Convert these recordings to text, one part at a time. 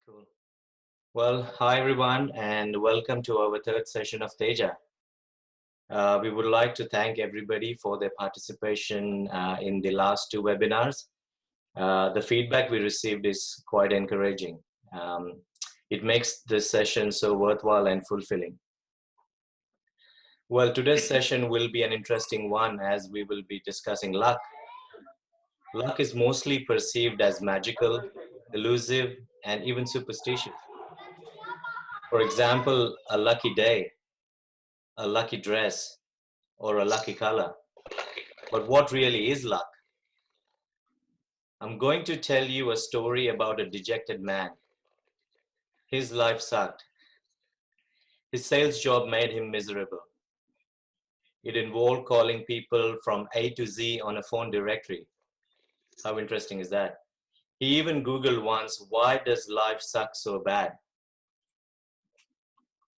Cool. Well, hi everyone, and welcome to our third session of Teja. We would like to thank everybody for their participation in the last two webinars. The feedback we received is quite encouraging. Um, it makes this session so worthwhile and fulfilling. Well, today's session will be an interesting one as we will be discussing luck. Luck is mostly perceived as magical, elusive, and even superstitious. For example, a lucky day, a lucky dress, or a lucky color. But what really is luck? I'm going to tell you a story about a dejected man. His life sucked. His sales job made him miserable. It involved calling people from A to Z on a phone directory. How interesting is that? He even Googled once, why does life suck so bad?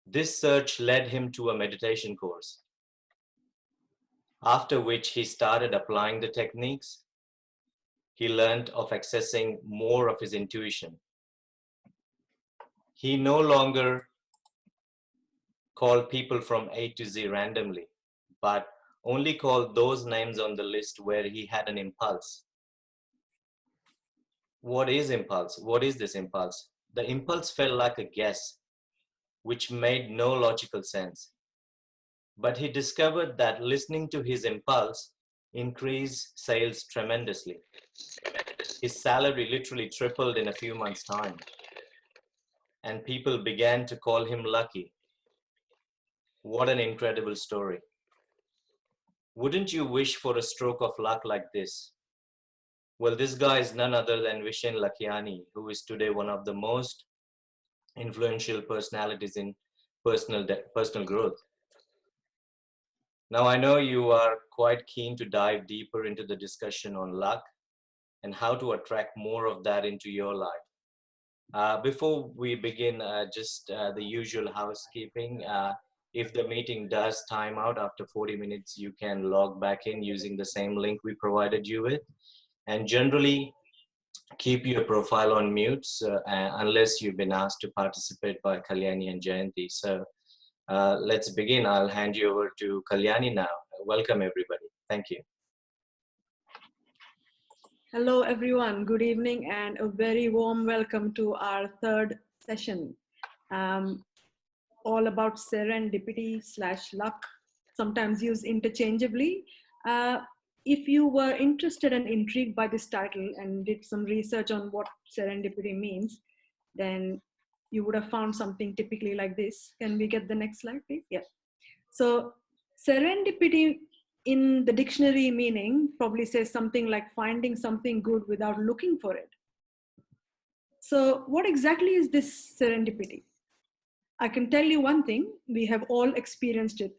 This search led him to a meditation course, after which he started applying the techniques. He learned of accessing more of his intuition. He no longer called people from A to Z randomly, but only called those names on the list where he had an impulse. What is impulse? What is this impulse? The impulse felt like a guess, which made no logical sense. But he discovered that listening to his impulse increased sales tremendously. His salary literally tripled in a few months' time, and people began to call him lucky. What an incredible story. Wouldn't you wish for a stroke of luck like this? Well, this guy is none other than Vishen Lakhiani, who is today one of the most influential personalities in personal growth. Now, I know you are quite keen to dive deeper into the discussion on luck and how to attract more of that into your life. Before we begin, just the usual housekeeping. If the meeting does time out after 40 minutes, you can log back in using the same link we provided you with. And generally, keep your profile on mute unless you've been asked to participate by Kalyani and Jayanti. So let's begin. I'll hand you over to Kalyani now. Welcome, everybody. Thank you. Hello, everyone. Good evening and a very warm welcome to our third session. All about serendipity / luck, sometimes used interchangeably. If you were interested and intrigued by this title and did some research on what serendipity means, then you would have found something typically like this. Can we get the next slide, please? Yeah. So serendipity in the dictionary meaning probably says something like finding something good without looking for it. So what exactly is this serendipity? I can tell you one thing, we have all experienced it,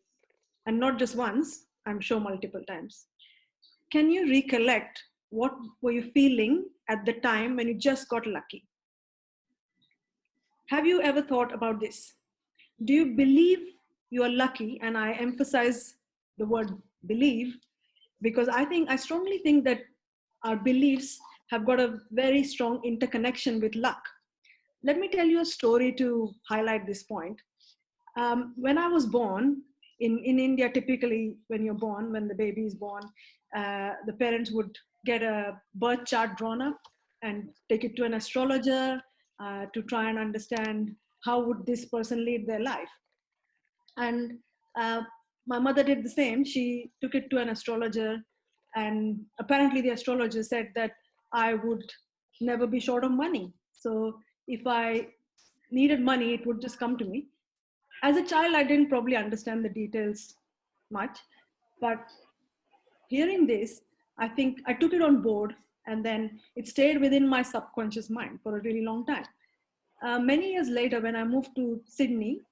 and not just once, I'm sure multiple times. Can you recollect what were you feeling at the time when you just got lucky? Have you ever thought about this? Do you believe you are lucky? And I emphasize the word believe because I strongly think that our beliefs have got a very strong interconnection with luck. Let me tell you a story to highlight this point. When I was born, in India, typically when you're born, when the baby is born, the parents would get a birth chart drawn up and take it to an astrologer to try and understand how would this person lead their life. And my mother did the same. She took it to an astrologer, and apparently the astrologer said that I would never be short of money. So if I needed money, it would just come to me. As a child, I didn't probably understand the details much, but hearing this, I think I took it on board, and then it stayed within my subconscious mind for a really long time. Many years later, when I moved to Sydney,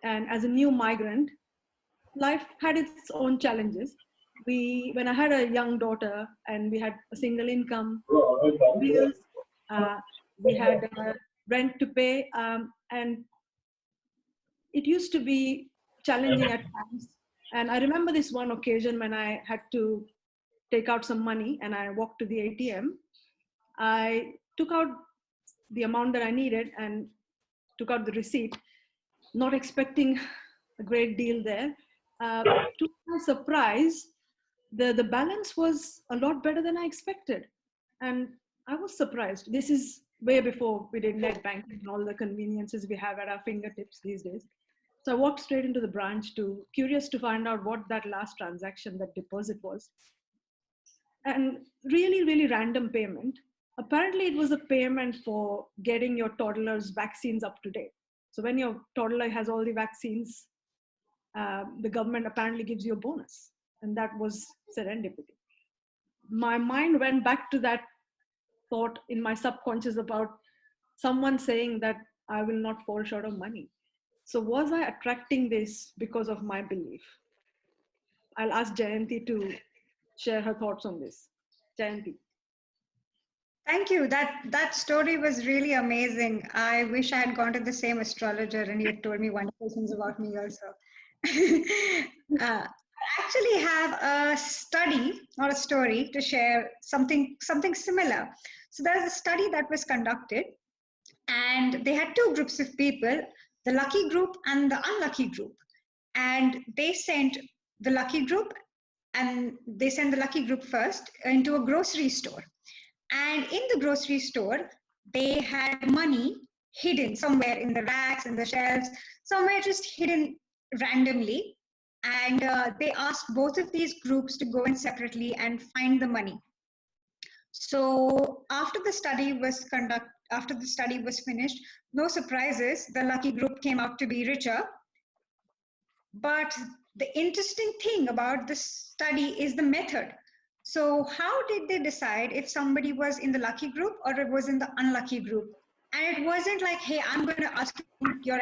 and as a new migrant, life had its own challenges. When I had a young daughter and we had a single income, bills, we had rent to pay, and it used to be challenging at times. And I remember this one occasion when I had to take out some money and I walked to the ATM. I took out the amount that I needed and took out the receipt, not expecting a great deal there. To my surprise, the balance was a lot better than I expected. And I was surprised. This is way before we did net banking and all the conveniences we have at our fingertips these days. So I walked straight into the branch to curious to find out what that last transaction, that deposit was. And really random payment. Apparently it was a payment for getting your toddler's vaccines up to date. So when your toddler has all the vaccines, the government apparently gives you a bonus. And that was serendipity. My mind went back to that thought in my subconscious about someone saying that I will not fall short of money. So was I attracting this because of my belief? I'll ask Jayanti to share her thoughts on this. Jayanti. Thank you. That story was really amazing. I wish I had gone to the same astrologer and he had told me wonderful things about me also. I actually have a study, not a story, to share something similar. So there's a study that was conducted, and they had two groups of people, the lucky group and the unlucky group. And they sent the lucky group first into a grocery store. And in the grocery store, they had money hidden somewhere in the racks, in the shelves, somewhere just hidden randomly. And they asked both of these groups to go in separately and find the money. So after the study was finished, no surprises, the lucky group came out to be richer. But the interesting thing about this study is the method. So how did they decide if somebody was in the lucky group or it was in the unlucky group? And it wasn't like, hey, I'm going to ask you your.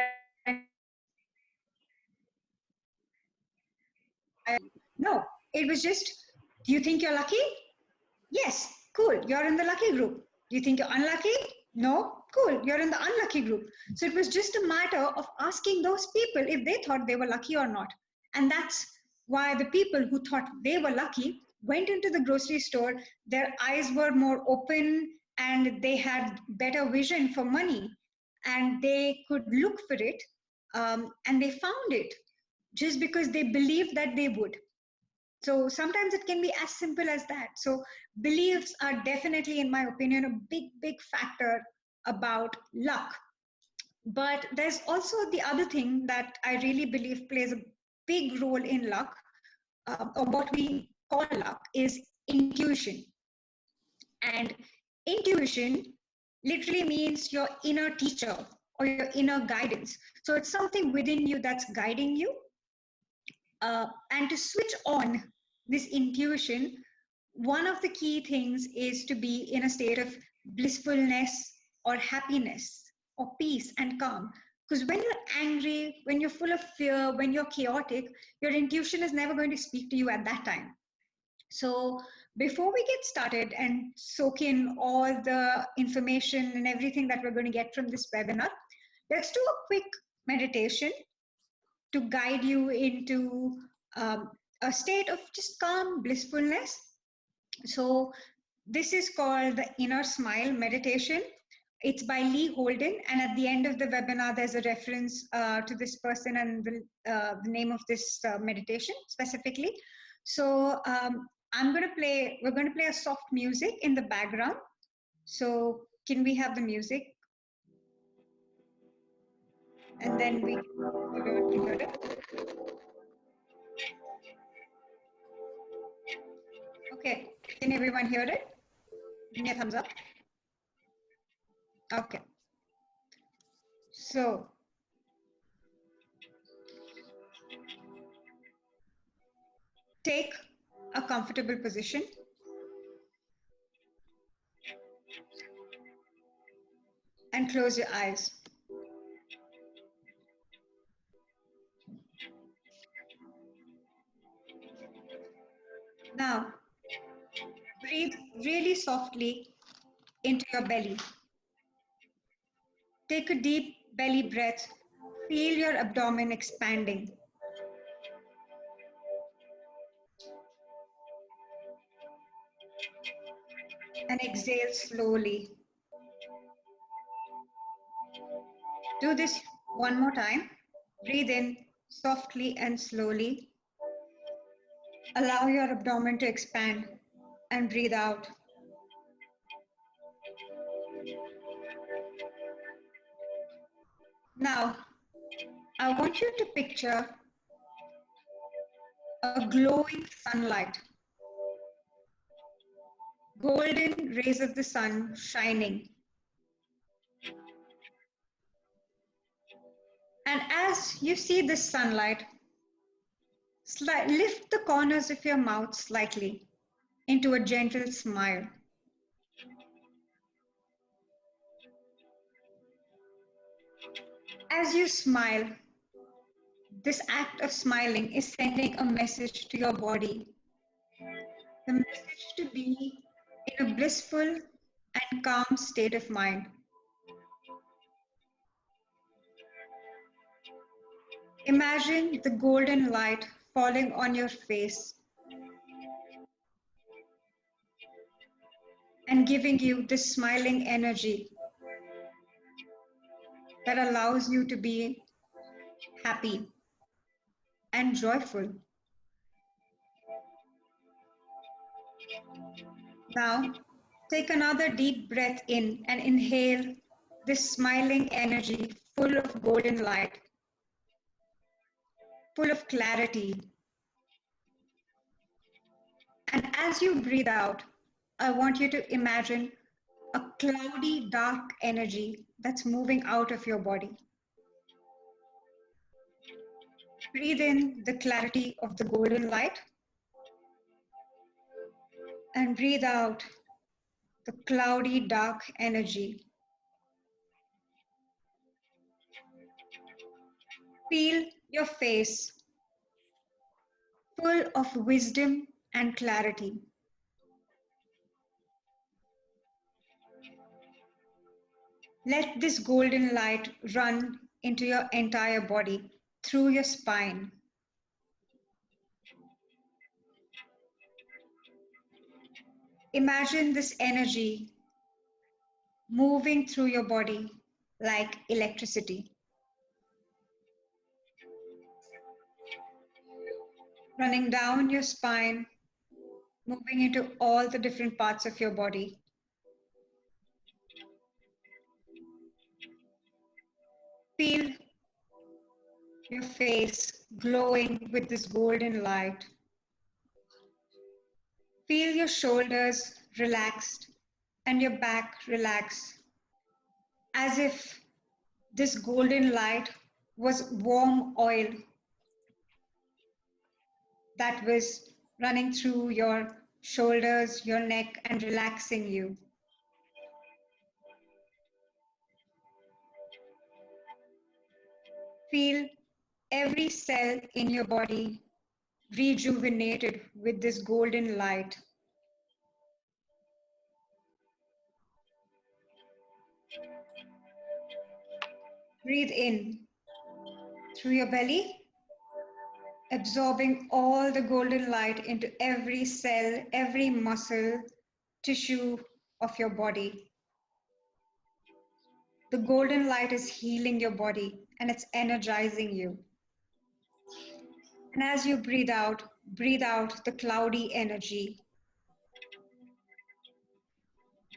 No, it was just, do you think you're lucky? Yes, cool, you're in the lucky group. Do you think you're unlucky? No, cool, you're in the unlucky group. So it was just a matter of asking those people if they thought they were lucky or not. And that's why the people who thought they were lucky went into the grocery store, their eyes were more open and they had better vision for money and they could look for it, and they found it just because they believed that they would. So sometimes it can be as simple as that. So beliefs are definitely, in my opinion, a big factor about luck. But there's also the other thing that I really believe plays a big role in luck, or what we call luck, is intuition. And intuition literally means your inner teacher or your inner guidance. So it's something within you that's guiding you. And to switch on this intuition, one of the key things is to be in a state of blissfulness or happiness or peace and calm. Because when you're angry, when you're full of fear, when you're chaotic, your intuition is never going to speak to you at that time. So before we get started and soak in all the information and everything that we're going to get from this webinar, let's do a quick meditation to guide you into a state of just calm blissfulness. So this is called the Inner Smile Meditation. It's by Lee Holden, and at the end of the webinar there's a reference to this person and the name of this meditation specifically. So we're going to play a soft music in the background. So can we have the music? And then we hear it. Okay, can everyone hear it? Give me a thumbs up. Okay. So take a comfortable position. And close your eyes. Now, breathe really softly into your belly. Take a deep belly breath. Feel your abdomen expanding. And exhale slowly. Do this one more time. Breathe in softly and slowly. Allow your abdomen to expand and breathe out. Now, I want you to picture a glowing sunlight, golden rays of the sun shining. And as you see this sunlight, lift the corners of your mouth slightly into a gentle smile. As you smile, this act of smiling is sending a message to your body. The message to be in a blissful and calm state of mind. Imagine the golden light falling on your face and giving you this smiling energy that allows you to be happy and joyful. Now, take another deep breath in and inhale this smiling energy full of golden light, full of clarity. And as you breathe out, I want you to imagine a cloudy, dark energy that's moving out of your body. Breathe in the clarity of the golden light and breathe out the cloudy, dark energy. Feel your face full of wisdom and clarity. Let this golden light run into your entire body, through your spine. Imagine this energy moving through your body like electricity, running down your spine, moving into all the different parts of your body. Feel your face glowing with this golden light. Feel your shoulders relaxed and your back relax, as if this golden light was warm oil that was running through your shoulders, your neck, and relaxing you. Feel every cell in your body rejuvenated with this golden light. Breathe in through your belly, absorbing all the golden light into every cell, every muscle, tissue of your body. The golden light is healing your body and it's energizing you. And as you breathe out the cloudy energy.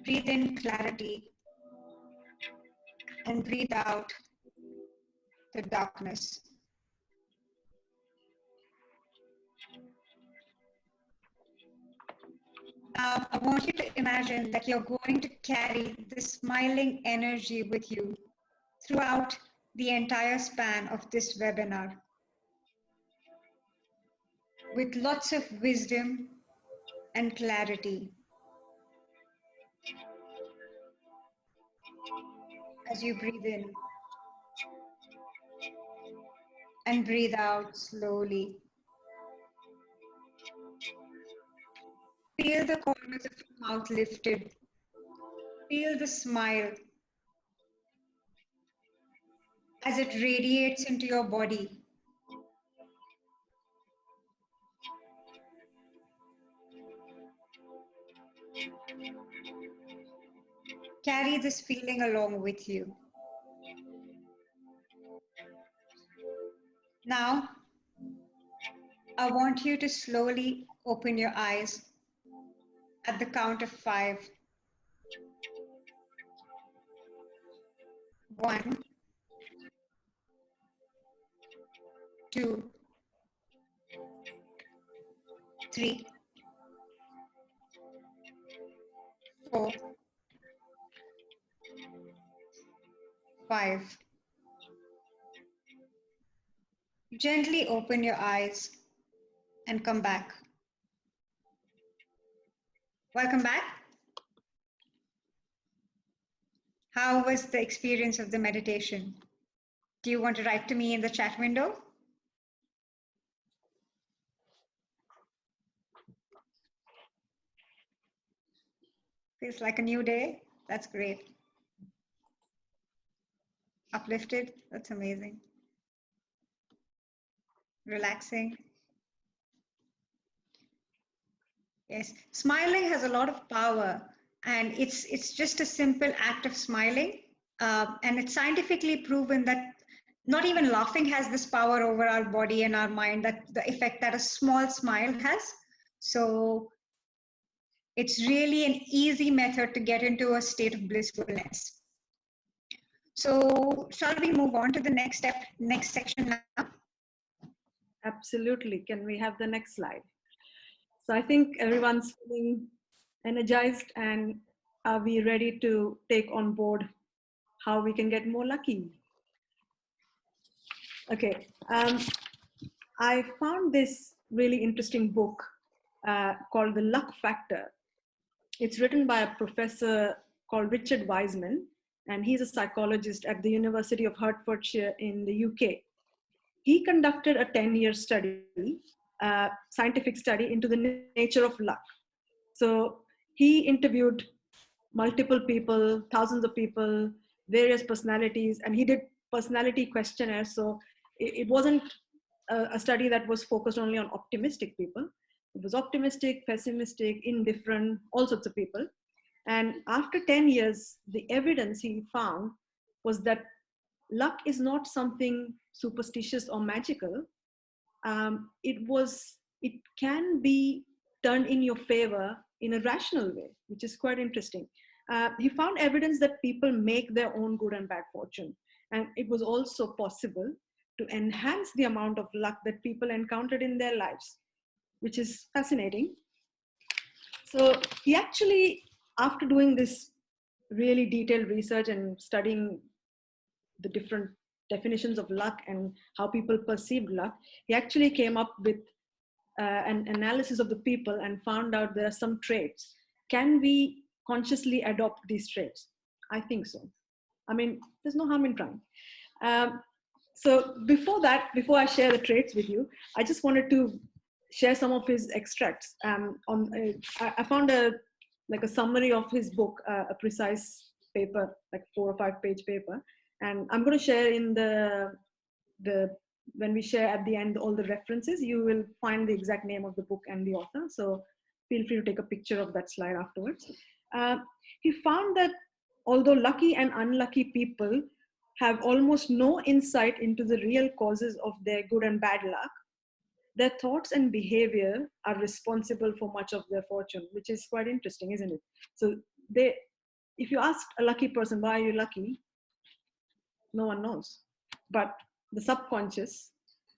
Breathe in clarity and breathe out the darkness. Now, I want you to imagine that you're going to carry this smiling energy with you throughout the entire span of this webinar, with lots of wisdom and clarity. As you breathe in and breathe out slowly. Feel the corners of your mouth lifted. Feel the smile as it radiates into your body. Carry this feeling along with you. Now, I want you to slowly open your eyes at the count of 5. 1, 2, 3, 4, 5. Gently open your eyes and come back. Welcome back. How was the experience of the meditation? Do you want to write to me in the chat window? Feels like a new day. That's great. Uplifted. That's amazing. Relaxing. Yes, smiling has a lot of power, and it's just a simple act of smiling, and it's scientifically proven that not even laughing has this power over our body and our mind, that the effect that a small smile has. So it's really an easy method to get into a state of blissfulness. So shall we move on to the next step, next section now? Absolutely. Can we have the next slide? So I think everyone's feeling energized, and are we ready to take on board how we can get more lucky? Okay. I found this really interesting book called The Luck Factor. It's written by a professor called Richard Wiseman, and he's a psychologist at the University of Hertfordshire in the UK. He conducted a 10-year study, scientific study into the nature of luck. So he interviewed multiple people, thousands of people, various personalities, and he did personality questionnaires. So it wasn't a study that was focused only on optimistic people. It was optimistic, pessimistic, indifferent, all sorts of people. And after 10 years, the evidence he found was that luck is not something superstitious or magical. It can be turned in your favor in a rational way, which is quite interesting. He found evidence that people make their own good and bad fortune. And it was also possible to enhance the amount of luck that people encountered in their lives, which is fascinating. So he actually, after doing this really detailed research and studying the different definitions of luck and how people perceived luck, he actually came up with an analysis of the people and found out there are some traits. Can we consciously adopt these traits? I think so. I mean, there's no harm in trying. So before I share the traits with you, I just wanted to share some of his extracts. I found a summary of his book, a precise paper, like 4 or 5 page paper, and I'm going to share in the when we share at the end all the references, you will find the exact name of the book and the author. So feel free to take a picture of that slide afterwards. He found that although lucky and unlucky people have almost no insight into the real causes of their good and bad luck, their thoughts and behavior are responsible for much of their fortune, which is quite interesting, isn't it? So if you ask a lucky person, why are you lucky? No one knows. But the subconscious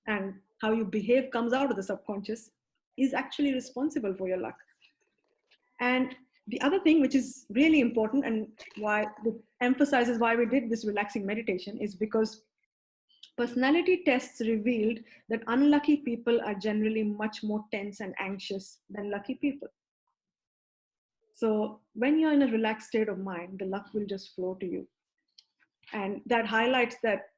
and how you behave comes out of the subconscious is actually responsible for your luck. And the other thing which is really important, and why it emphasizes why we did this relaxing meditation, is because personality tests revealed that unlucky people are generally much more tense and anxious than lucky people. So when you're in a relaxed state of mind, the luck will just flow to you. And that highlights that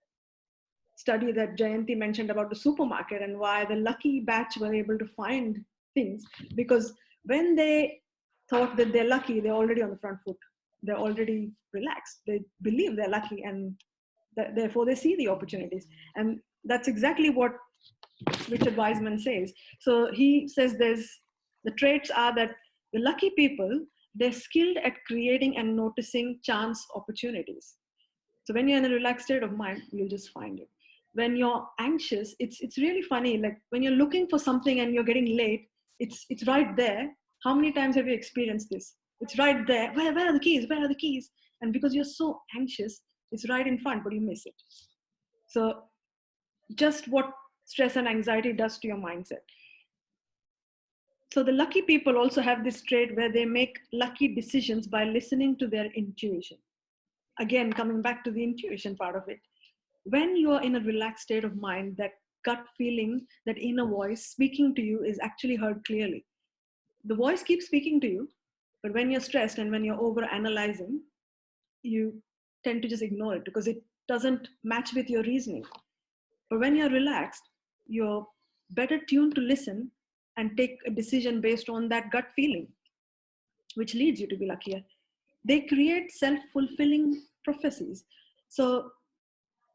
study that Jayanti mentioned about the supermarket and why the lucky batch were able to find things, because when they thought that they're lucky, they're already on the front foot. They're already relaxed. They believe they're lucky, and therefore they see the opportunities. And that's exactly what Richard Wiseman says. So he says the traits are that the lucky people, they're skilled at creating and noticing chance opportunities. So when you're in a relaxed state of mind, you'll just find it. when you're anxious, it's really funny. Like when you're looking for something and you're getting late, it's right there. How many times have you experienced this? It's right there. Where are the keys? Where are the keys? And because you're so anxious, it's right in front, but you miss it. So just what stress and anxiety does to your mindset. So the lucky people also have this trait where they make lucky decisions by listening to their intuition. Again, coming back to the intuition part of it. When you are in a relaxed state of mind, that gut feeling, that inner voice speaking to you is actually heard clearly. The voice keeps speaking to you, but when you're stressed and when you're over analyzing, you tend to just ignore it because it doesn't match with your reasoning. But when you're relaxed, you're better tuned to listen and take a decision based on that gut feeling, which leads you to be luckier. They create self-fulfilling prophecies. So,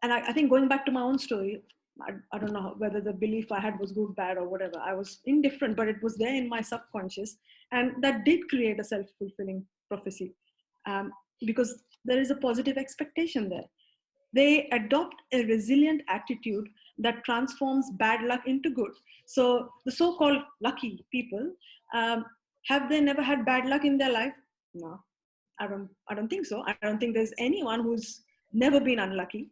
and I think going back to my own story, I don't know whether the belief I had was good, bad, or whatever. I was indifferent, but it was there in my subconscious. And that did create a self-fulfilling prophecy, because there is a positive expectation there. They adopt a resilient attitude that transforms bad luck into good. So the so-called lucky people, have they never had bad luck in their life? No, I don't think so. I don't think there's anyone who's never been unlucky.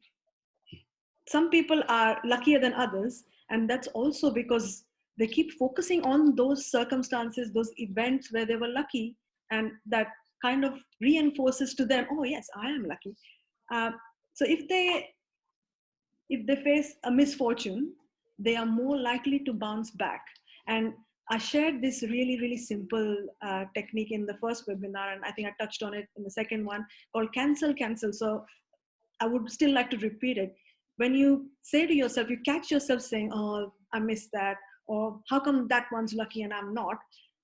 Some people are luckier than others, and that's also because they keep focusing on those circumstances, those events where they were lucky, and that kind of reinforces to them, oh yes, I am lucky. uh, so if they face a misfortune, they are more likely to bounce back. And I shared this really, really simple technique in the first webinar, and I think I touched on it in the second one, called cancel, cancel. So I would still like to repeat it. When you say to yourself, you catch yourself saying, oh, I missed that, or how come that one's lucky and I'm not?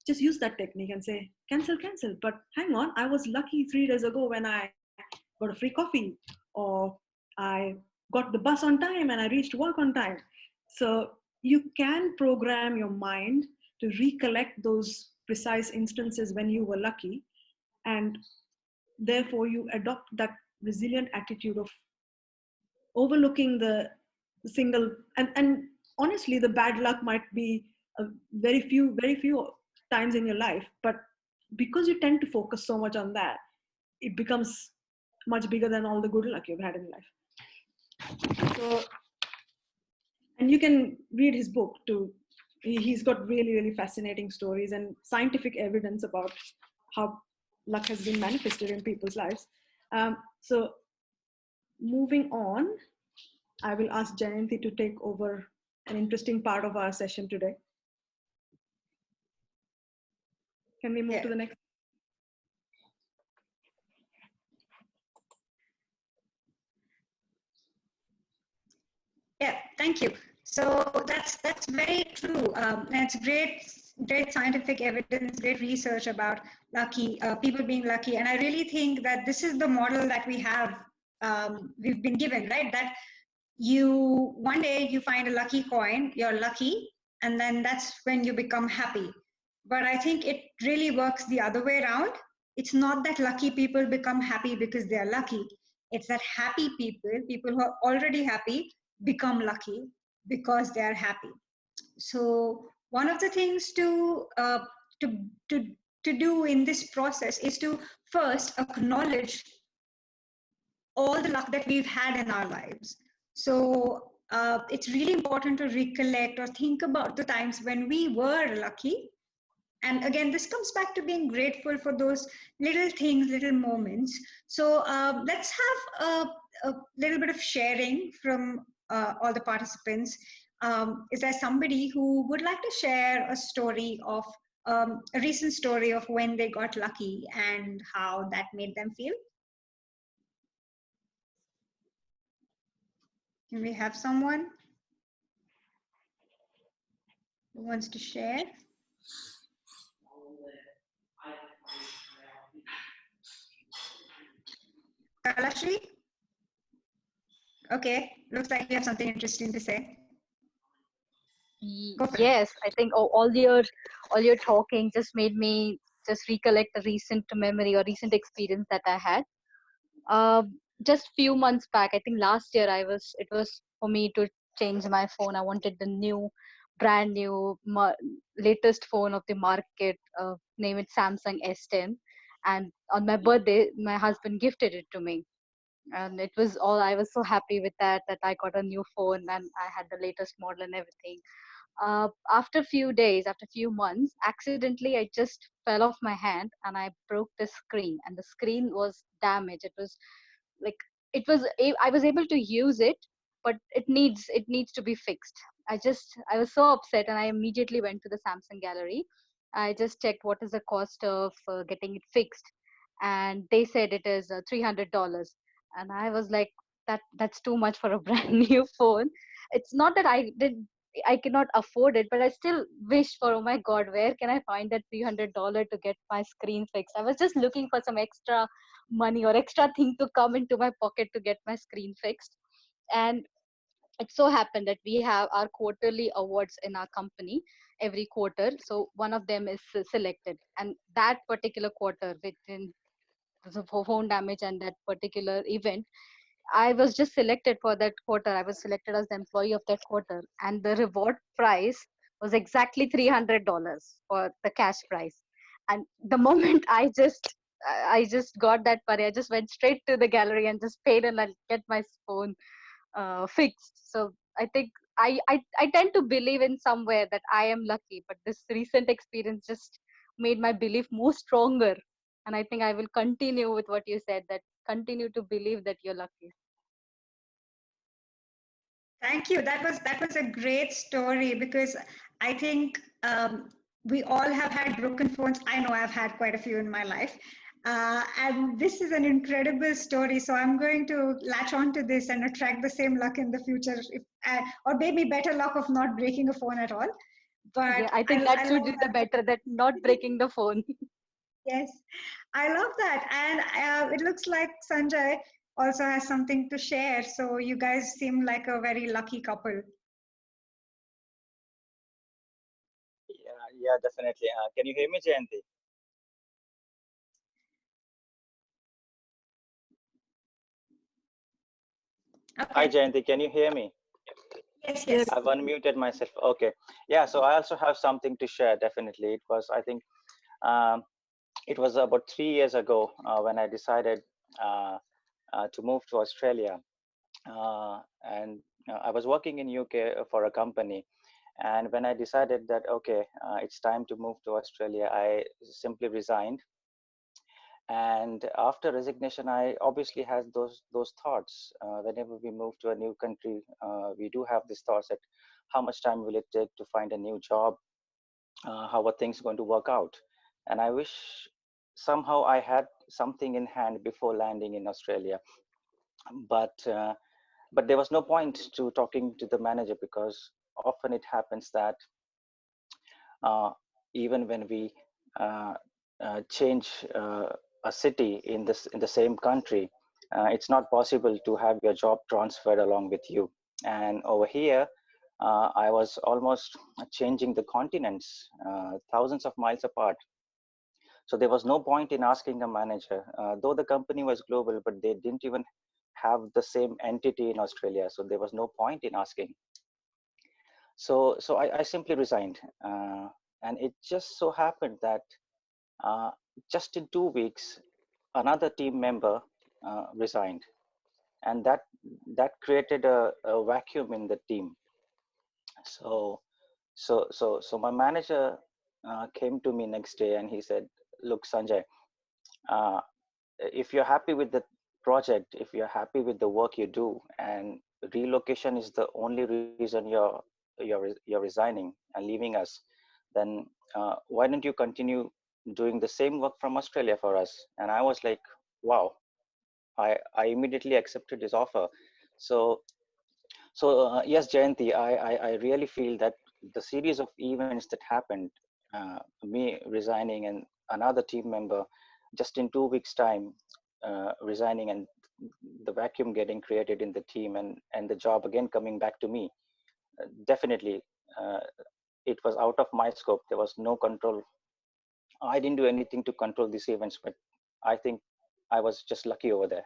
Just use that technique and say, cancel, cancel. But hang on, I was lucky 3 days ago when I got a free coffee, or I got the bus on time and I reached work on time. So you can program your mind to recollect those precise instances when you were lucky, and therefore you adopt that resilient attitude of overlooking the single, and honestly the bad luck might be a very few times in your life, but because you tend to focus so much on that, it becomes much bigger than all the good luck you've had in life. So, and you can read his book too. He's got really, really fascinating stories and scientific evidence about how luck has been manifested in people's lives. So moving on, I will ask Jayanti to take over an interesting part of our session today. Can we move to the next? Yeah, thank you. So that's very true. And it's great scientific evidence, great research about lucky people being lucky. And I really think that this is the model that we've been given, right? That you one day you find a lucky coin, you're lucky, and then that's when you become happy. But I think it really works the other way around. It's not that lucky people become happy because they are lucky. It's that happy people who are already happy, become lucky because they are happy. So one of the things to to to do in this process is to first acknowledge all the luck that we've had in our lives. So it's really important to recollect or think about the times when we were lucky. And again, this comes back to being grateful for those little things, little moments. So let's have a little bit of sharing from all the participants. Is there somebody who would like to share a story of a recent story of when they got lucky and how that made them feel? Can we have someone who wants to share? Kalashri? Okay, looks like you have something interesting to say. Yes, I think all your talking just made me just recollect a recent memory or recent experience that I had. Just few months back, I think last year it was for me to change my phone. I wanted the new, brand new, latest phone of the market. Name it Samsung S10. And on my birthday, my husband gifted it to me, and it was all, I was so happy with that I got a new phone and I had the latest model and everything. After few days, after few months, accidentally I just fell off my hand and I broke the screen, and the screen was damaged. It was like, I was able to use it, but it needs to be fixed. I was so upset, and I immediately went to the Samsung gallery. I just checked what is the cost of getting it fixed, and they said it is $300. And I was like, that's too much for a brand new phone. It's not that I cannot afford it, but I still wish for, oh my god, where can I find that $300 to get my screen fixed? I was just looking for some extra money or extra thing to come into my pocket to get my screen fixed. And it so happened that we have our quarterly awards in our company every quarter. So one of them is selected, and that particular quarter, within the phone damage and that particular event, I was just selected for that quarter. I was selected as the employee of that quarter, and the reward prize was exactly $300 for the cash prize. And the moment I just got that money, I just went straight to the gallery and just paid and I'll get my phone fixed. So I think I tend to believe in somewhere that I am lucky, but this recent experience just made my belief more stronger. And I think I will continue with what you said, that continue to believe that you're lucky. Thank you. That was a great story, because I think we all have had broken phones. I know I've had quite a few in my life. And this is an incredible story. So I'm going to latch on to this and attract the same luck in the future, or maybe better luck of not breaking a phone at all. Yeah, But I think I that should love be the that. better, that not breaking the phone. Yes, I love that. And it looks like Sanjay also has something to share. So you guys seem like a very lucky couple. Yeah, yeah, definitely. Can you hear me, Jayanti? Hi, Okay. Jayanti, can you hear me? Yes, Yes. yes. I've unmuted myself. Okay. Yeah, so I also have something to share, definitely. It was, I think, um, it was about 3 years ago when I decided to move to Australia. And I was working in UK for a company. And when I decided that, okay, it's time to move to Australia, I simply resigned. And after resignation, I obviously had those thoughts. Whenever we move to a new country, we do have these thoughts that how much time will it take to find a new job? How are things going to work out? And I wish somehow I had something in hand before landing in Australia. But there was no point to talking to the manager, because often it happens that uh, even when we uh, change a city in the same country, it's not possible to have your job transferred along with you. And over here, I was almost changing the continents, thousands of miles apart. So there was no point in asking a manager, though the company was global, but they didn't even have the same entity in Australia. So there was no point in asking. So I simply resigned, and it just so happened that uh, just in 2 weeks, another team member resigned, and that created a vacuum in the team. So so my manager came to me next day and he said, "Look, Sanjay, uh, if you're happy with the project, if you're happy with the work you do, and relocation is the only reason you're resigning and leaving us, then why don't you continue doing the same work from Australia for us?" And I was like, wow. I immediately accepted his offer. So so yes, Jayanti, I really feel that the series of events that happened, me resigning and another team member just in 2 weeks time resigning, and the vacuum getting created in the team, and the job again coming back to me, definitely uh, it was out of my scope. There was no control. I didn't do anything to control these events, but I think I was just lucky over there.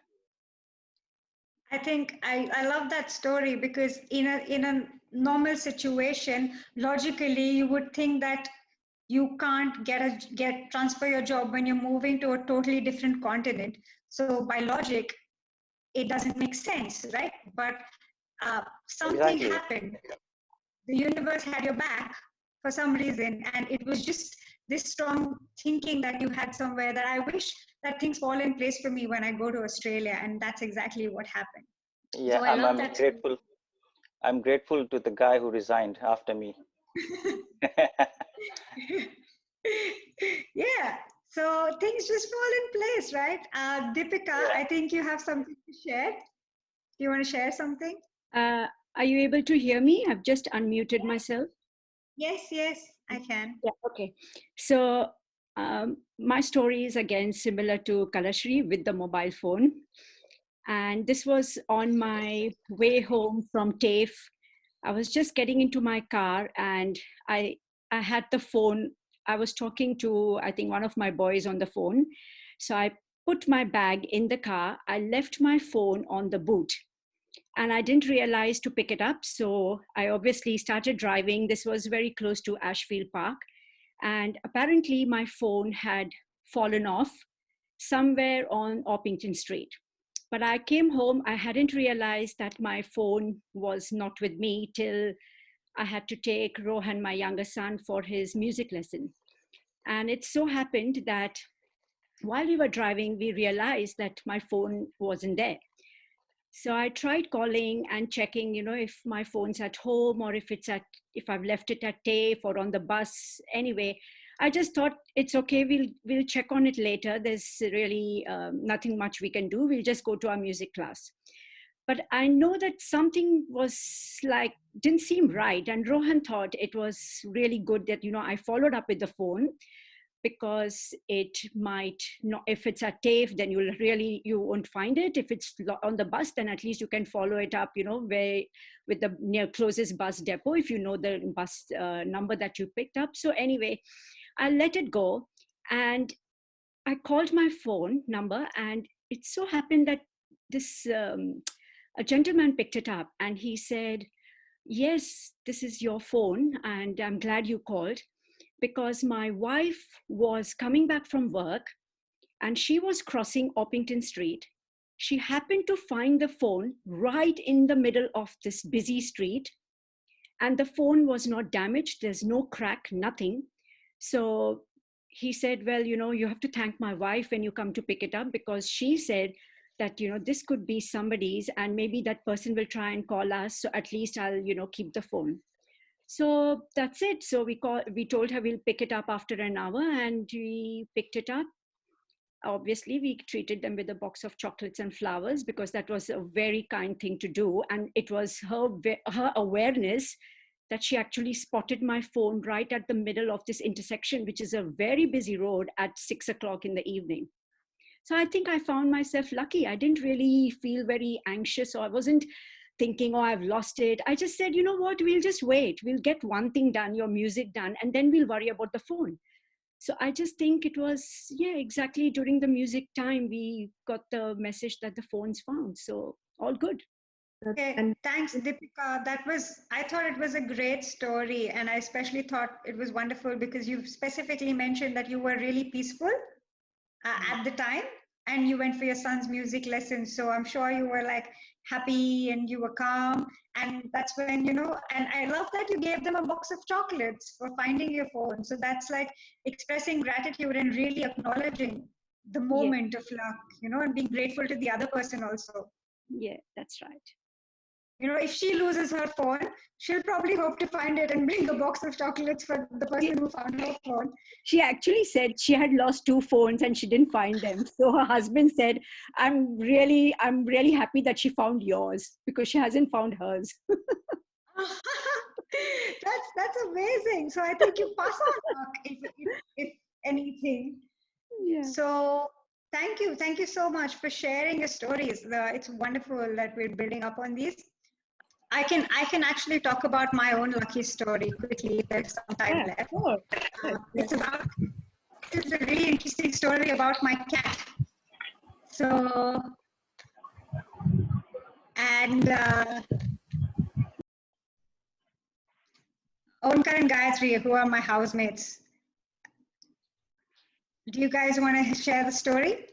I think I love that story because in a normal situation, logically you would think that you can't transfer your job when you're moving to a totally different continent. So by logic, it doesn't make sense, right? But something Exactly. happened. The universe had your back for some reason, and it was just this strong thinking that you had somewhere that I wish that things fall in place for me when I go to Australia, and that's exactly what happened. Yeah, So I I'm love I'm that. grateful. I'm grateful to the guy who resigned after me. Yeah, so things just fall in place, right? Deepika, Yeah. I think you have something to share. Do you want to share something? Uh, are you able to hear me? I've just unmuted myself. Yes, I can. Yeah, okay. So my story is again similar to Kalashri with the mobile phone. And this was on my way home from TAFE. I was just getting into my car and I had the phone. I was talking to, I think, one of my boys on the phone. So I put my bag in the car. I left my phone on the boot and I didn't realize to pick it up. So I obviously started driving. This was very close to Ashfield Park. And apparently my phone had fallen off somewhere on Orpington Street. But I came home, I hadn't realized that my phone was not with me till I had to take Rohan, my younger son, for his music lesson. And it so happened that while we were driving, we realized that my phone wasn't there. So I tried calling and checking, if my phone's at home or if I've left it at TAFE or on the bus. Anyway, I just thought it's okay. We'll check on it later. There's really nothing much we can do. We'll just go to our music class. But I know that something was like didn't seem right, and Rohan thought it was really good that I followed up with the phone because it might not, if it's at TAFE, then you won't find it. If it's on the bus, then at least you can follow it up, where with the near closest bus depot, if you know the bus number that you picked up. So anyway, I let it go and I called my phone number, and it so happened that this a gentleman picked it up and he said, "Yes, this is your phone and I'm glad you called, because my wife was coming back from work and she was crossing Orpington Street. She happened to find the phone right in the middle of this busy street, and the phone was not damaged. There's no crack, nothing." So he said, "Well, you have to thank my wife when you come to pick it up, because she said that, this could be somebody's and maybe that person will try and call us. So at least I'll, keep the phone." So that's it. So we told her we'll pick it up after an hour, and we picked it up. Obviously, we treated them with a box of chocolates and flowers because that was a very kind thing to do. And it was her awareness that she actually spotted my phone right at the middle of this intersection, which is a very busy road at 6 o'clock in the evening. So I think I found myself lucky. I didn't really feel very anxious, or I wasn't thinking, "Oh, I've lost it." I just said, "You know what, we'll just wait. We'll get one thing done, your music done, and then we'll worry about the phone." So I just think it was, yeah, exactly during the music time, we got the message that the phone's found. So all good. Okay, And thanks, Deepika. I thought it was a great story, and I especially thought it was wonderful because you specifically mentioned that you were really peaceful at the time and you went for your son's music lessons. So I'm sure you were like happy and you were calm. And that's when, and I love that you gave them a box of chocolates for finding your phone. So that's like expressing gratitude and really acknowledging the yeah, moment of luck, and being grateful to the other person also. yeah, that's right. If she loses her phone, she'll probably hope to find it and bring a box of chocolates for the person who found her phone. She actually said she had lost two phones and she didn't find them. So her husband said, I'm really happy that she found yours because she hasn't found hers." That's amazing. So I think you pass on luck if anything. Yeah. So thank you so much for sharing your stories. It's wonderful that we're building up on these. I can actually talk about my own lucky story quickly if there's some time left. Sure. It's a really interesting story about my cat. So And Omkar and Gayatri, who are my housemates, do you guys want to share the story?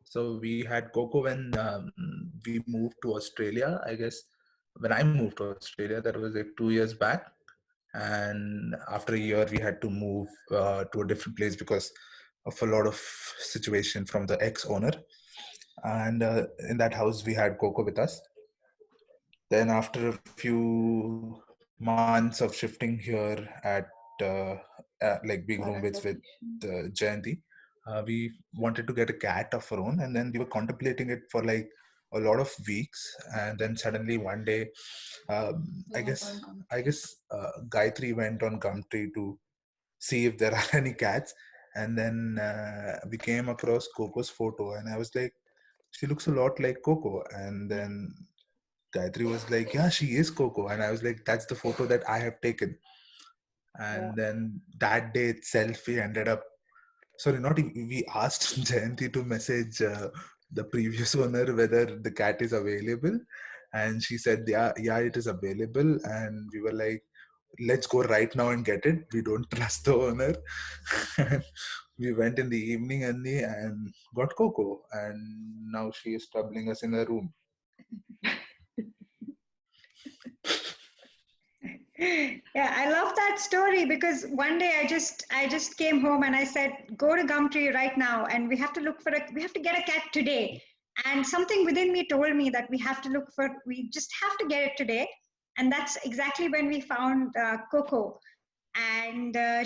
So we had Coco when we moved to Australia. I guess when I moved to Australia, that was like 2 years back. And after a year, we had to move to a different place because of a lot of situation from the ex-owner. And in that house, we had Coco with us. Then after a few months of shifting here at like big room with Jayanti, we wanted to get a cat of our own, and then we were contemplating it for like a lot of weeks, and then suddenly one day, I guess Gayatri went on Gumtree to see if there are any cats, and then we came across Coco's photo, and I was like, she looks a lot like Coco, and then Gayatri was like, yeah, she is Coco. And I was like, that's the photo that I have taken. And then that day itself, we ended up, sorry, not even, we asked Jayanti to message the previous owner whether the cat is available. And she said, yeah, it is available. And we were like, let's go right now and get it. We don't trust the owner. We went in the evening and got Coco. And now she is troubling us in her room. Yeah, I love that story because one day I just came home and I said, go to Gumtree right now and we have to get a cat today. And something within me told me that we just have to get it today. And that's exactly when we found Coco. And the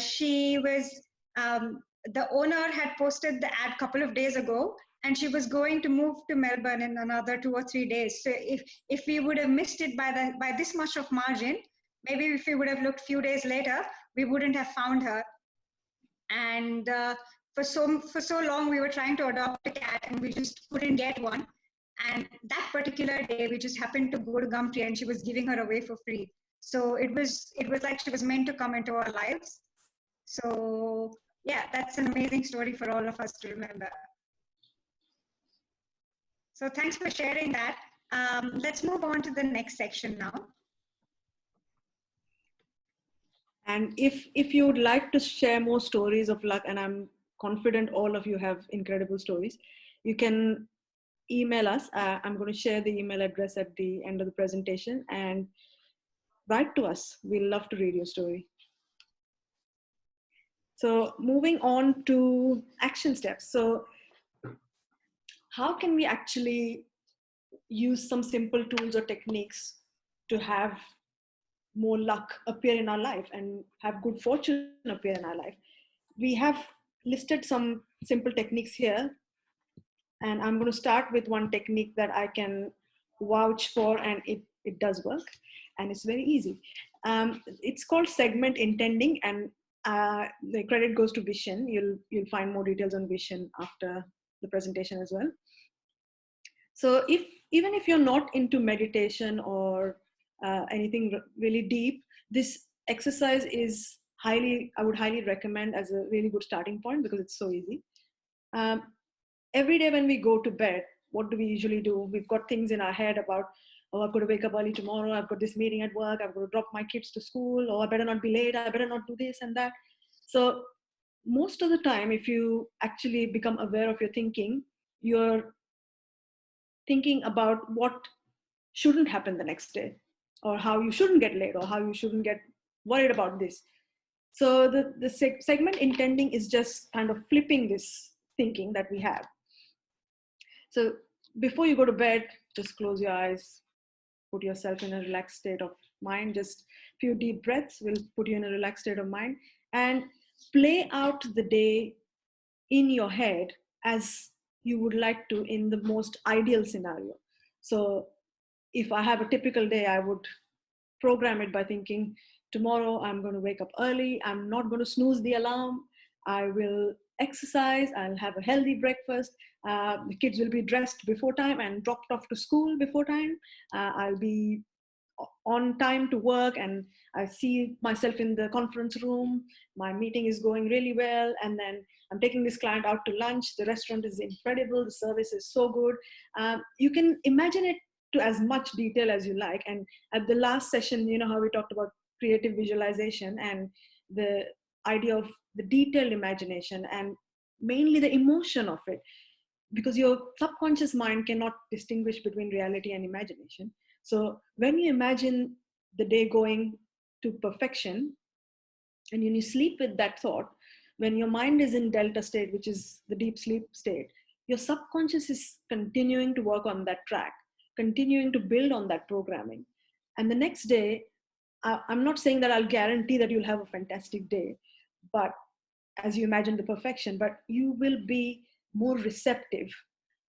owner had posted the ad a couple of days ago, and she was going to move to Melbourne in another 2 or 3 days. So if we would have missed it by this much of margin, maybe if we would have looked few days later, we wouldn't have found her. And for so long, we were trying to adopt a cat, and we just couldn't get one. And that particular day, we just happened to go to Gumtree, and she was giving her away for free. So it was like she was meant to come into our lives. So yeah, that's an amazing story for all of us to remember. So thanks for sharing that. Let's move on to the next section now. And if you would like to share more stories of luck, and I'm confident all of you have incredible stories, you can email us. I'm going to share the email address at the end of the presentation, and write to us. We'll love to read your story. So moving on to action steps. So how can we actually use some simple tools or techniques to have more luck appear in our life and have good fortune appear in our life? We have listed some simple techniques here, and I'm going to start with one technique that I can vouch for, and it does work, and it's very easy. It's called segment intending, and the credit goes to Vishen. You'll find more details on Vishen after the presentation as well. So even if you're not into meditation or anything really deep, this exercise is I would highly recommend as a really good starting point because it's so easy. Every day when we go to bed, what do we usually do? We've got things in our head about, oh, I've got to wake up early tomorrow, I've got this meeting at work, I've got to drop my kids to school, or I better not be late, I better not do this and that. So most of the time, if you actually become aware of your thinking, you're thinking about what shouldn't happen the next day, or how you shouldn't get late, or how you shouldn't get worried about this. So the segment intending is just kind of flipping this thinking that we have. So before you go to bed, just close your eyes, put yourself in a relaxed state of mind. Just a few deep breaths will put you in a relaxed state of mind, and play out the day in your head as you would like to in the most ideal scenario. So if I have a typical day, I would program it by thinking, tomorrow I'm going to wake up early, I'm not going to snooze the alarm, I will exercise, I'll have a healthy breakfast, the kids will be dressed before time and dropped off to school before time, I'll be on time to work, and I see myself in the conference room. My meeting is going really well, and then I'm taking this client out to lunch. The restaurant is incredible. The service is so good. You can imagine it to as much detail as you like. And at the last session, you know how we talked about creative visualization and the idea of the detailed imagination and mainly the emotion of it, because your subconscious mind cannot distinguish between reality and imagination. So when you imagine the day going to perfection, and when you sleep with that thought, when your mind is in delta state, which is the deep sleep state, your subconscious is continuing to work on that track, continuing to build on that programming. And the next day, I'm not saying that I'll guarantee that you'll have a fantastic day, but as you imagine the perfection, but you will be more receptive.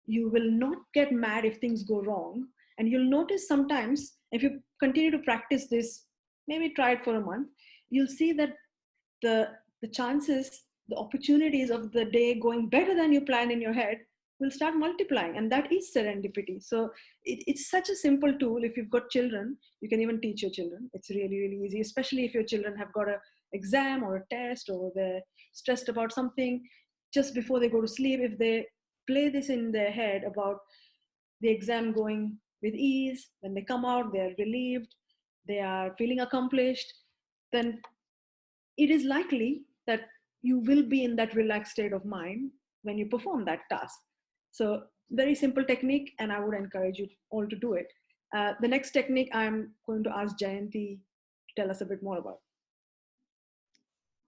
You will not get mad if things go wrong. And you'll notice sometimes, if you continue to practice this, maybe try it for a month, you'll see that the chances, the opportunities of the day going better than you plan in your head will start multiplying. And that is serendipity. So it's such a simple tool. If you've got children, you can even teach your children. It's really, really easy, especially if your children have got a exam or a test, or they're stressed about something just before they go to sleep. If they play this in their head about the exam going with ease, when they come out, they're relieved, they are feeling accomplished, then it is likely that you will be in that relaxed state of mind when you perform that task. So very simple technique, and I would encourage you all to do it. The next technique I'm going to ask Jayanti to tell us a bit more about.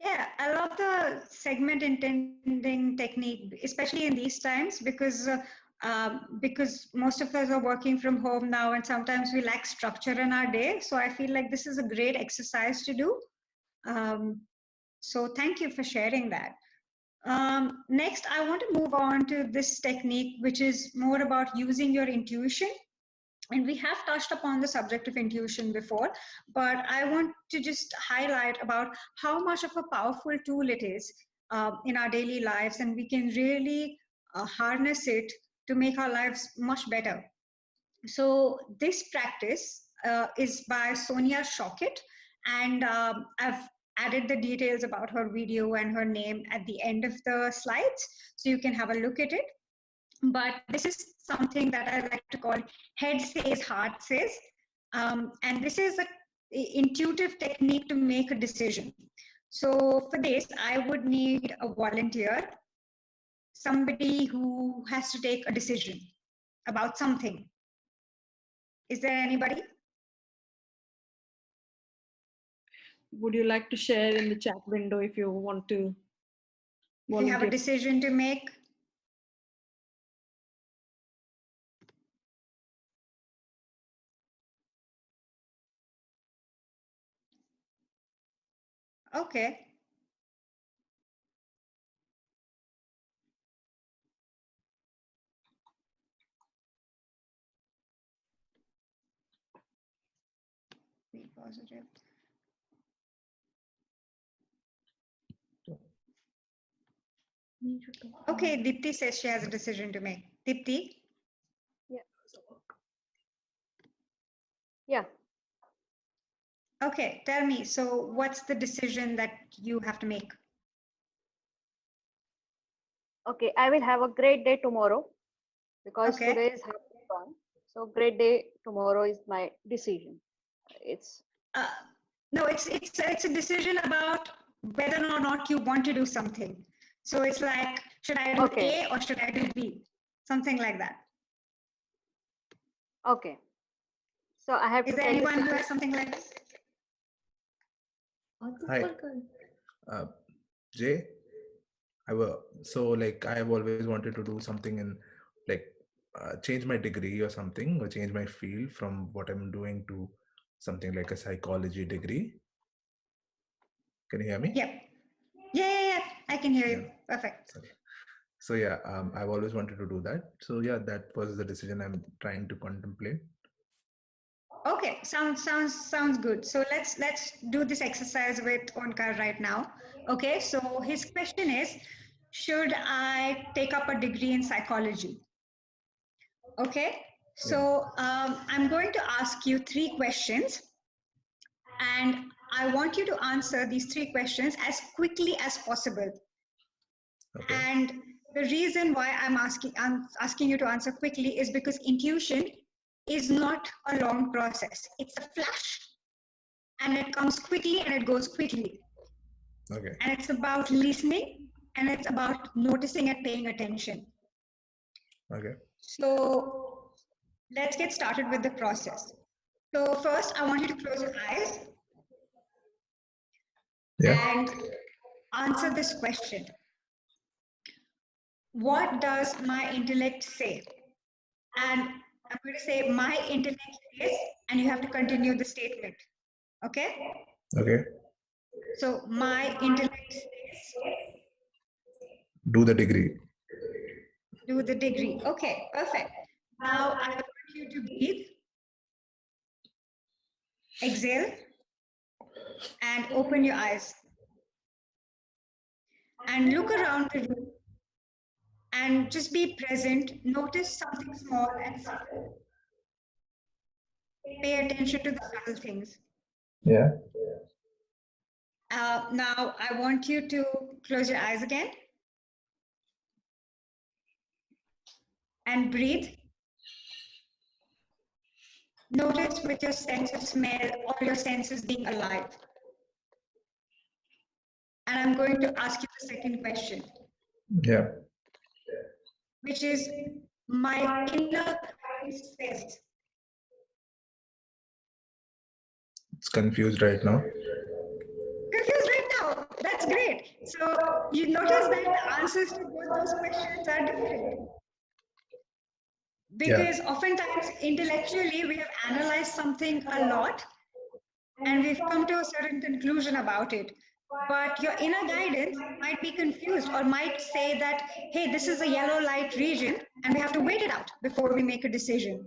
Yeah, I love the segment intending technique, especially in these times, because most of us are working from home now, and sometimes we lack structure in our day. So I feel like this is a great exercise to do. So thank you for sharing that. Next, I want to move on to this technique, which is more about using your intuition. And we have touched upon the subject of intuition before, but I want to just highlight about how much of a powerful tool it is in our daily lives, and we can really harness it to make our lives much better. So this practice is by Sonia Shockett, and I've added the details about her video and her name at the end of the slides, so you can have a look at it. But this is something that I like to call head says, heart says. And this is an intuitive technique to make a decision. So for this, I would need a volunteer, somebody who has to take a decision about something. Is there anybody? Would you like to share in the chat window if you want to volunteer? If you have a decision to make. Okay. Be positive. Okay, Dipti says she has a decision to make. Dipti? Yeah. Yeah. Okay, tell me. So what's the decision that you have to make? Okay, I will have a great day tomorrow because Okay. today is half gone. So great day tomorrow is my decision. It's No, it's a decision about whether or not you want to do something. So it's like, should I do okay. A or should I do B? Something like that. Okay. So I have Is to there tell you anyone who has something like this? Hi, Jay. So like I have always wanted to do something in like change my degree or something, or change my field from what I'm doing to something like a psychology degree. Can you hear me? Yep. Yeah. I can hear you. Yeah. Perfect. So yeah, I've always wanted to do that. So yeah, that was the decision I'm trying to contemplate. Okay, sounds good. So let's do this exercise with Onkar right now. Okay, so his question is, should I take up a degree in psychology? Okay, So I'm going to ask you 3 questions, and I want you to answer these 3 questions as quickly as possible. Okay. And the reason why I'm asking you to answer quickly is because intuition is not a long process. It's a flash, and it comes quickly and it goes quickly. Okay. And it's about listening, and it's about noticing and paying attention. Okay. So let's get started with the process. So first, I want you to close your eyes Yeah. and answer this question. What does my intellect say? And I'm going to say my intellect says, and you have to continue the statement. Okay? Okay. So my intellect says, Do the degree. do the degree. Okay, perfect. Now I want you to breathe, exhale, and open your eyes. And look around the room and just be present. Notice something small and subtle. Pay attention to the subtle things. Yeah. Now I want you to close your eyes again and breathe. Notice with your sense of smell, all your senses being alive. And I'm going to ask you the second question, Yeah. which is my inner guidance says. It's confused right now. Confused right now. That's great. So you notice that the answers to both those questions are different. Because oftentimes intellectually we have analyzed something a lot and we've come to a certain conclusion about it. But your inner guidance might be confused or might say that, hey, this is a yellow light region and we have to wait it out before we make a decision.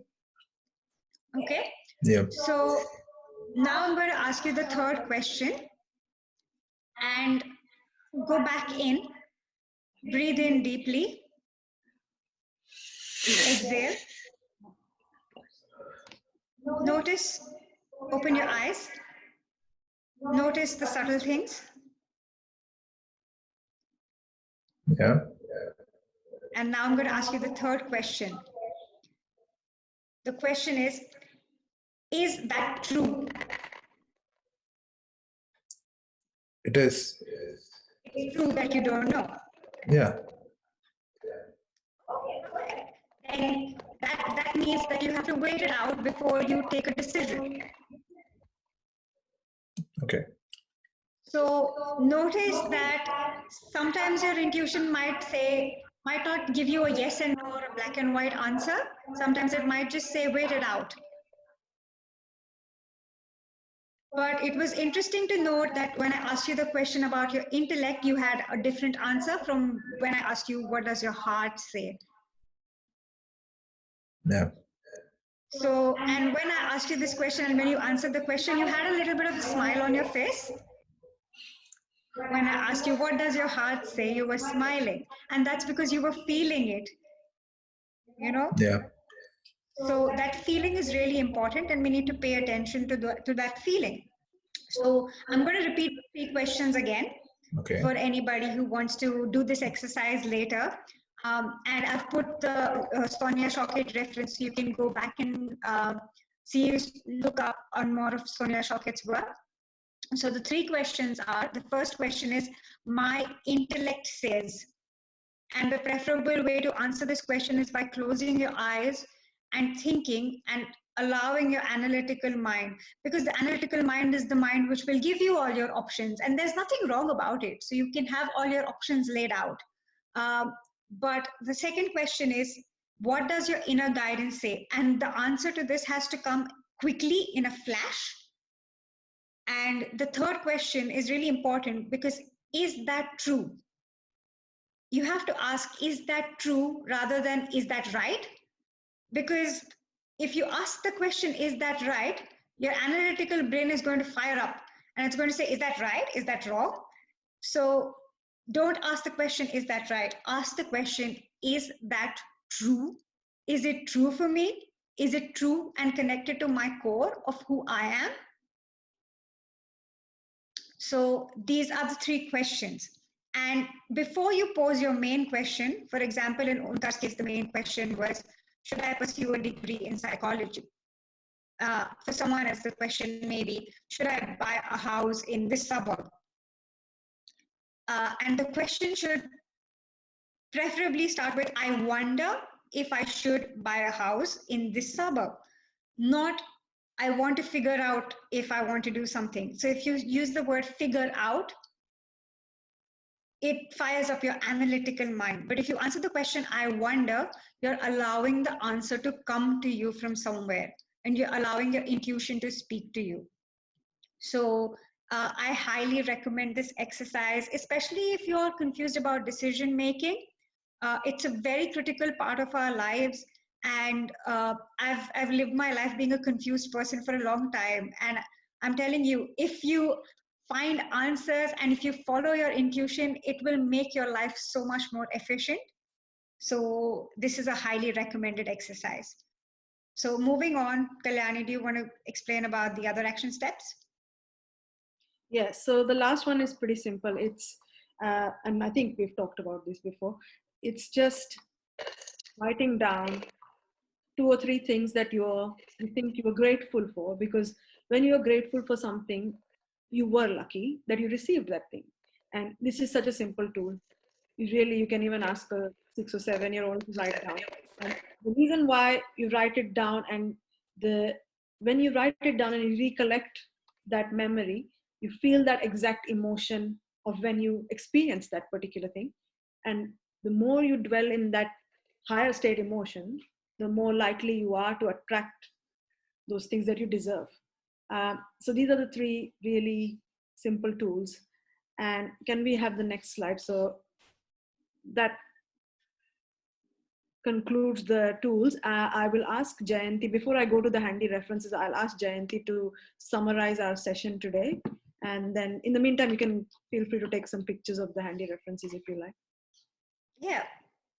Okay? Yeah. So now I'm going to ask you the third question and go back in, breathe in deeply, exhale, notice, open your eyes, notice the subtle things. Yeah. And now I'm going to ask you the third question. The question is that true? It is. It's true that you don't know. Yeah. Okay. And that means that you have to wait it out before you take a decision. Okay. So notice that sometimes your intuition might not give you a yes and no or a black and white answer. Sometimes it might just say, wait it out. But it was interesting to note that when I asked you the question about your intellect, you had a different answer from when I asked you, what does your heart say? Yeah. So, and when I asked you this question and when you answered the question, you had a little bit of a smile on your face. When I asked you, what does your heart say? You were smiling. And that's because you were feeling it, you know? Yeah. So that feeling is really important and we need to pay attention to that feeling. So I'm going to repeat 3 questions again. Okay. For anybody who wants to do this exercise later. And I've put the Sonia Choquette reference. You can go back and look up on more of Sonia Choquette's work. So the 3 questions are, the first question is, my intellect says. And the preferable way to answer this question is by closing your eyes and thinking and allowing your analytical mind, because the analytical mind is the mind which will give you all your options and there's nothing wrong about it. So you can have all your options laid out. But the second question is, what does your inner guidance say? And the answer to this has to come quickly in a flash. And the third question is really important because is that true? You have to ask, is that true rather than is that right? Because if you ask the question, is that right? Your analytical brain is going to fire up and it's going to say, is that right? Is that wrong? So don't ask the question, is that right? Ask the question, is that true? Is it true for me? Is it true and connected to my core of who I am? So these are the three questions. And before you pose your main question, for example, in Omkar's case, the main question was, should I pursue a degree in psychology? For someone else, the question may be, should I buy a house in this suburb? And the question should preferably start with, I wonder if I should buy a house in this suburb, not I want to figure out if I want to do something. So if you use the word figure out, it fires up your analytical mind. But if you answer the question, I wonder, you're allowing the answer to come to you from somewhere, and you're allowing your intuition to speak to you. So I highly recommend this exercise, especially if you're confused about decision making. It's a very critical part of our lives. And I've lived my life being a confused person for a long time. And I'm telling you, if you find answers and if you follow your intuition, it will make your life so much more efficient. So this is a highly recommended exercise. So moving on, Kalyani, do you want to explain about the other action steps? Yes, so the last one is pretty simple. It's, and I think we've talked about this before, it's just writing down 2 or 3 things that you think you are grateful for, because when you are grateful for something, you were lucky that you received that thing. And this is such a simple tool. You can even ask a 6 or 7-year-old to write down. And the reason why you write it down, and when you write it down and you recollect that memory, you feel that exact emotion of when you experience that particular thing. And the more you dwell in that higher state emotion, the more likely you are to attract those things that you deserve. So these are the 3 really simple tools. And can we have the next slide? So that concludes the tools. I will ask Jayanti, before I go to the handy references, I'll ask Jayanti to summarize our session today. And then in the meantime, you can feel free to take some pictures of the handy references if you like. Yeah.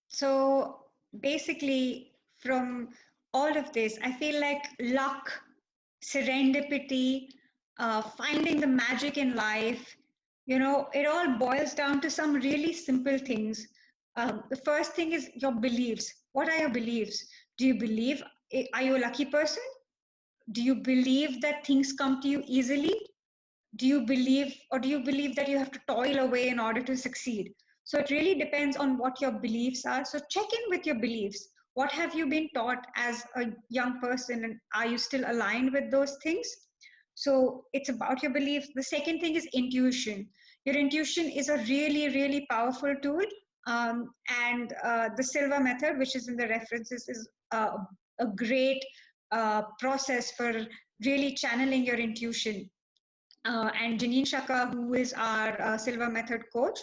So basically, from all of this, I feel like luck, serendipity, finding the magic in life, it all boils down to some really simple things. The first thing is your beliefs. What are your beliefs? Do you believe, are you a lucky person? Do you believe that things come to you easily? Do you believe that you have to toil away in order to succeed? So it really depends on what your beliefs are. So check in with your beliefs. What have you been taught as a young person, and are you still aligned with those things? So it's about your beliefs. The second thing is intuition. Your intuition is a really, really powerful tool. And the Silva method, which is in the references, is a great process for really channeling your intuition. And Janine Shaka, who is our Silva Method coach,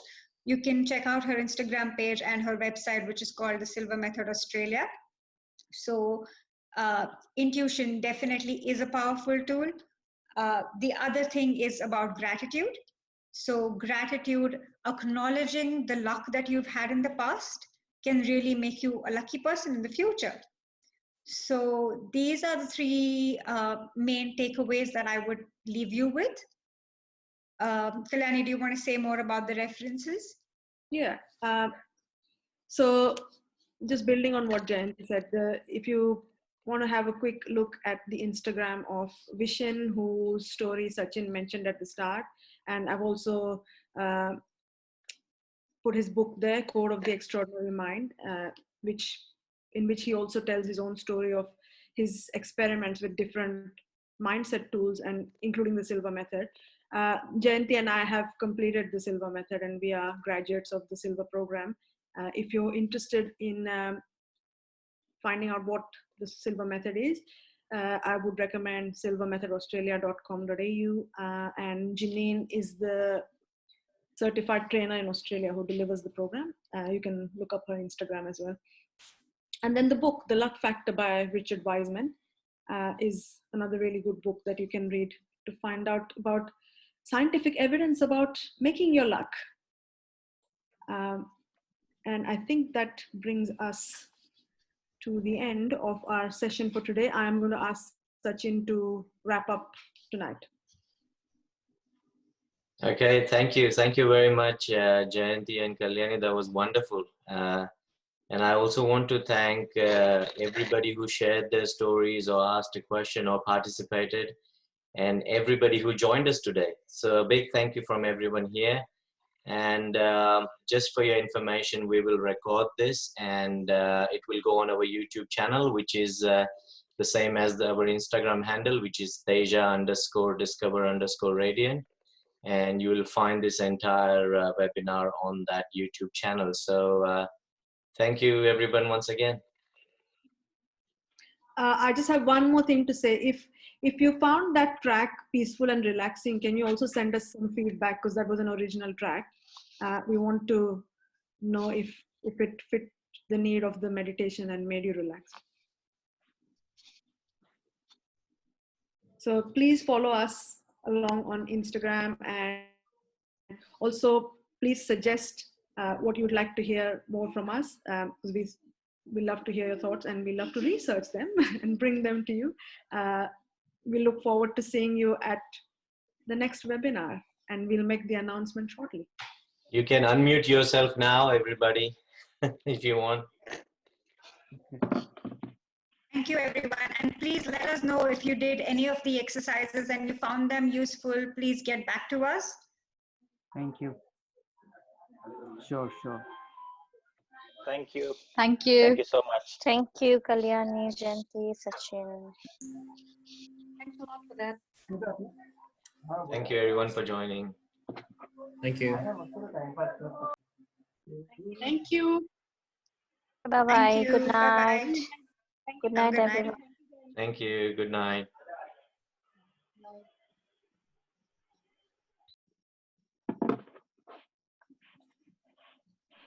you can check out her Instagram page and her website, which is called the Silva Method Australia. So intuition definitely is a powerful tool. The other thing is about gratitude. So gratitude, acknowledging the luck that you've had in the past, can really make you a lucky person in the future. So these are the 3 main takeaways that I would leave you with. Kalyani, do you want to say more about the references? Yeah. So just building on what Jayanti said, if you want to have a quick look at the Instagram of Vishen, whose story Sachin mentioned at the start, and I've also put his book there, Code of the Extraordinary Mind, in which he also tells his own story of his experiments with different mindset tools, and including the Silva method. Jayanti and I have completed the Silva method, and we are graduates of the Silva program. If you're interested in finding out what the Silva method is, I would recommend silvamethodaustralia.com.au, and Janine is the certified trainer in Australia who delivers the program. You can look up her Instagram as well. And then the book, The Luck Factor by Richard Wiseman, is another really good book that you can read to find out about scientific evidence about making your luck. And I think that brings us to the end of our session for today. I'm going to ask Sachin to wrap up tonight. Okay, thank you. Thank you very much, Jayanti and Kalyani. That was wonderful. And I also want to thank everybody who shared their stories or asked a question or participated, and everybody who joined us today. So a big thank you from everyone here. And just for your information, we will record this and it will go on our YouTube channel, which is the same as our Instagram handle, which is Teja_discover_radiant. And you will find this entire webinar on that YouTube channel. So thank you everyone once again. I just have one more thing to say. If you found that track peaceful and relaxing, can you also send us some feedback, because that was an original track. We want to know if it fit the need of the meditation and made you relax. So please follow us along on Instagram, and also please suggest what you'd like to hear more from us, because we love to hear your thoughts and we love to research them and bring them to you. We look forward to seeing you at the next webinar, and we'll make the announcement shortly. You can unmute yourself now, everybody, if you want. Thank you, everyone. And please let us know if you did any of the exercises and you found them useful. Please get back to us. Thank you. Sure. Thank you. Thank you. Thank you so much. Thank you, Kalyani, Jayanti, Sachin. Thanks a lot for that. Thank you everyone for joining. Thank you. Thank you. Bye-bye. Thank you. Good night. Bye-bye. Good night, Good night. everyone. Thank you. Good night.